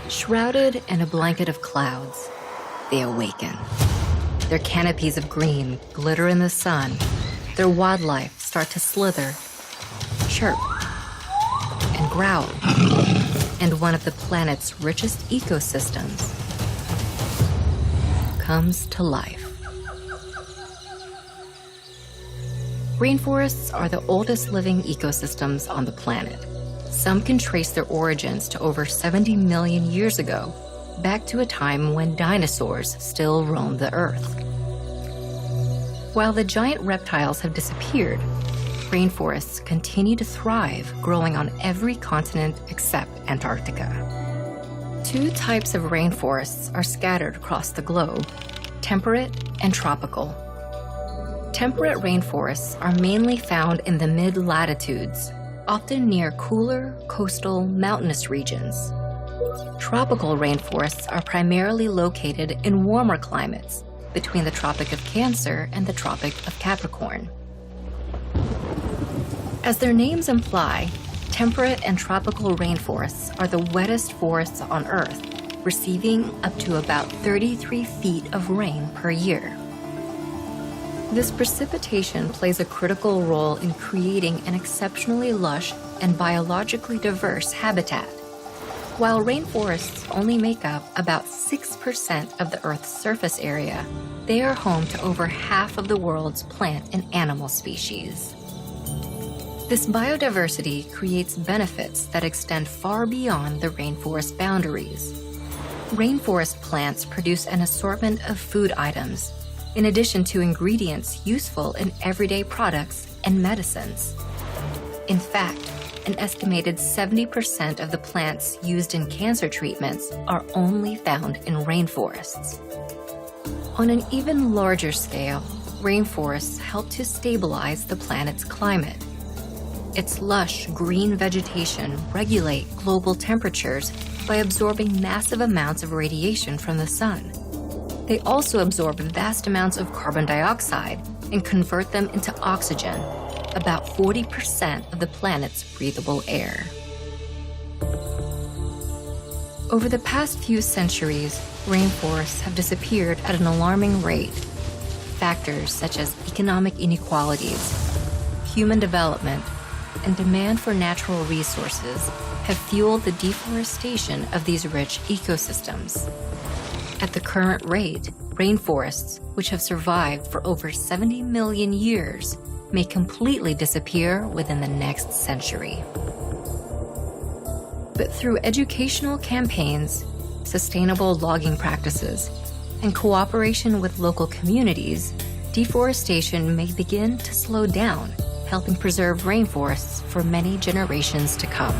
Shrouded in a blanket of clouds, they awaken. Their canopies of green glitter in the sun. Their wildlife start to slither, chirp, and growl. And one of the planet's richest ecosystems comes to life. Rainforests are the oldest living ecosystems on the planet. Some can trace their origins to over 70 million years ago, back to a time when dinosaurs still roamed the Earth. While the giant reptiles have disappeared, rainforests continue to thrive, growing on every continent except Antarctica. Two types of rainforests are scattered across the globe: temperate and tropical. Temperate rainforests are mainly found in the mid-latitudes, often near cooler, coastal, mountainous regions. Tropical rainforests are primarily located in warmer climates between the Tropic of Cancer and the Tropic of Capricorn. As their names imply, temperate and tropical rainforests are the wettest forests on Earth, receiving up to about 33 feet of rain per year. This precipitation plays a critical role in creating an exceptionally lush and biologically diverse habitat. While rainforests only make up about 6% of the Earth's surface area, they are home to over half of the world's plant and animal species. This biodiversity creates benefits that extend far beyond the rainforest boundaries. Rainforest plants produce an assortment of food items, in addition to ingredients useful in everyday products and medicines. In fact, an estimated 70% of the plants used in cancer treatments are only found in rainforests. On an even larger scale, rainforests help to stabilize the planet's climate. Its lush green vegetation regulate global temperatures by absorbing massive amounts of radiation from the sun. They also absorb vast amounts of carbon dioxide and convert them into oxygen, about 40% of the planet's breathable air. Over the past few centuries, rainforests have disappeared at an alarming rate. Factors such as economic inequalities, human development, and demand for natural resources have fueled the deforestation of these rich ecosystems. At the current rate, rainforests, which have survived for over 70 million years, may completely disappear within the next century. But through educational campaigns, sustainable logging practices, and cooperation with local communities, deforestation may begin to slow down, helping preserve rainforests for many generations to come.